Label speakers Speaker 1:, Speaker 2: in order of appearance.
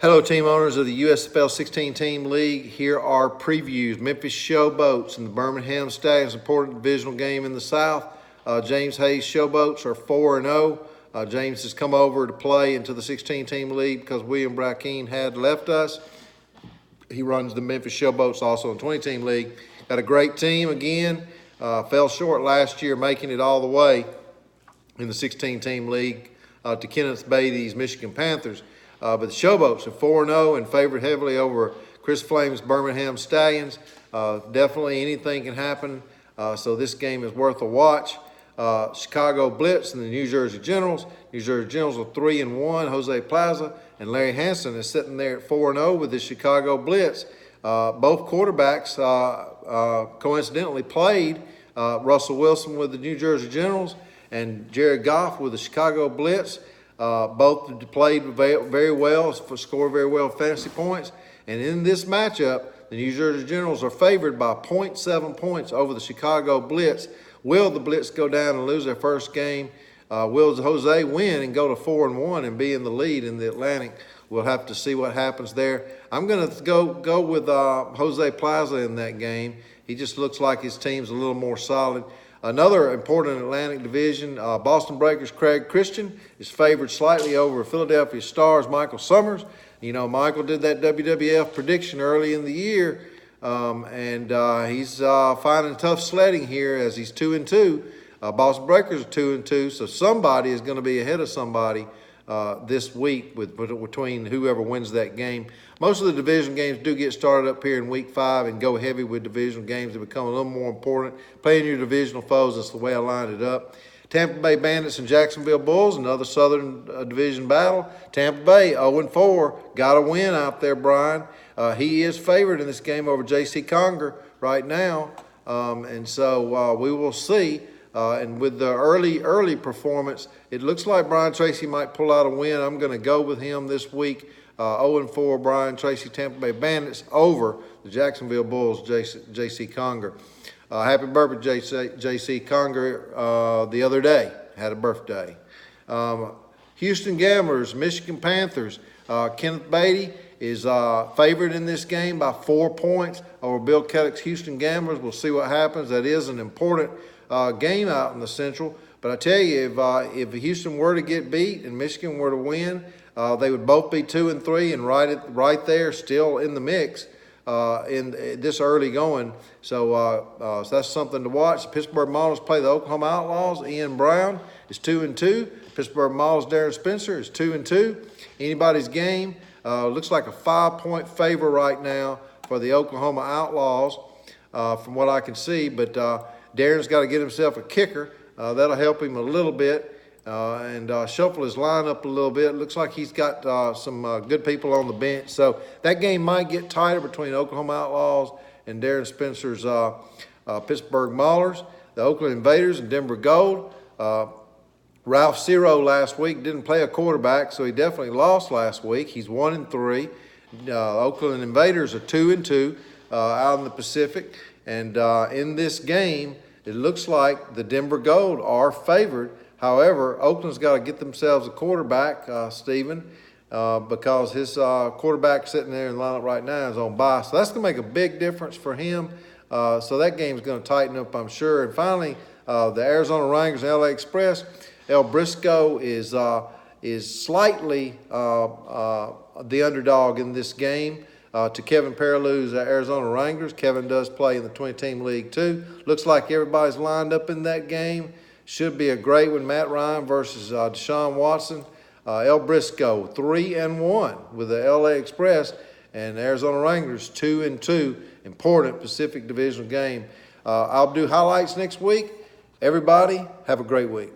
Speaker 1: Hello, team owners of the USFL 16-team league. Here are previews. Memphis Showboats and the Birmingham Stallions, important divisional game in the South. James Hayes Showboats are 4-0. James has come over to play into the 16-team league because William Brackeen had left us. He runs the Memphis Showboats also in 20-team league. Got a great team again. Fell short last year, making it all the way in the 16-team league to Kenneth Beatty's Michigan Panthers. But the Showboats are 4-0 and favored heavily over Chris Flame's Birmingham Stallions. Definitely anything can happen, so this game is worth a watch. Chicago Blitz and the New Jersey Generals. New Jersey Generals are 3-1. Jose Plaza and Larry Hansen is sitting there at 4-0 with the Chicago Blitz. Both quarterbacks coincidentally played. Russell Wilson with the New Jersey Generals and Jared Goff with the Chicago Blitz. Both played very well, scored very well fantasy points. And in this matchup, the New Jersey Generals are favored by 0.7 points over the Chicago Blitz. Will the Blitz go down and lose their first game? Will Jose win and go to 4-1 and be in the lead in the Atlantic? We'll have to see what happens there. I'm going to go with Jose Plaza in that game. He just looks like his team's a little more solid. Another important Atlantic division, Boston Breakers' Craig Christian is favored slightly over Philadelphia Stars' Michael Summers. You know, Michael did that WWF prediction early in the year, and he's finding tough sledding here as he's 2-2. Boston Breakers are 2-2, so somebody is going to be ahead of somebody this week between whoever wins that game. Most of the division games do get started up here in week 5 and go heavy with divisional games that become a little more important. Playing your divisional foes, that's the way I lined it up. Tampa Bay Bandits and Jacksonville Bulls, another Southern Division battle. Tampa Bay 0-4, got a win out there, Brian. He is favored in this game over J.C. Conger right now, and so we will see. And with the early performance, it looks like Brian Tracy might pull out a win. I'm going to go with him this week. 0-4, Brian Tracy, Tampa Bay Bandits over the Jacksonville Bulls, J.C. Conger. Happy birthday, J.C. Conger, the other day. Had a birthday. Houston Gamblers, Michigan Panthers. Kenneth Beatty is favored in this game by 4 points over Bill Kellick's Houston Gamblers. We'll see what happens. That is an important game out in the Central. But I tell you, if Houston were to get beat and Michigan were to win, they would both be 2-3 and right there, still in the mix in this early going. So that's something to watch. The Pittsburgh Maulers play the Oklahoma Outlaws. Ian Brown is 2-2. Pittsburgh Maulers' Darren Spencer is 2-2. Anybody's game. Looks like a 5-point favor right now for the Oklahoma Outlaws, from what I can see. But Darren's got to get himself a kicker. That'll help him a little bit and shuffle his lineup a little bit. Looks like he's got some good people on the bench. So that game might get tighter between Oklahoma Outlaws and Darren Spencer's Pittsburgh Maulers. The Oakland Invaders and Denver Gold. Ralph Ciro last week didn't play a quarterback, so he definitely lost last week. He's 1-3. Oakland Invaders are 2-2 out in the Pacific. And in this game, it looks like the Denver Gold are favored. However, Oakland's got to get themselves a quarterback, Stephen, because his quarterback sitting there in the lineup right now is on bye. So that's going to make a big difference for him. So that game's going to tighten up, I'm sure. And finally, the Arizona Wranglers and LA Express. El Briscoe is slightly the underdog in this game. To Kevin Perillou's Arizona Wranglers. Kevin does play in the 20-team league too. Looks like everybody's lined up in that game. Should be a great one. Matt Ryan versus Deshaun Watson. El Briscoe 3-1 with the LA Express, and Arizona Wranglers 2-2. Important Pacific Divisional game. I'll do highlights next week. Everybody have a great week.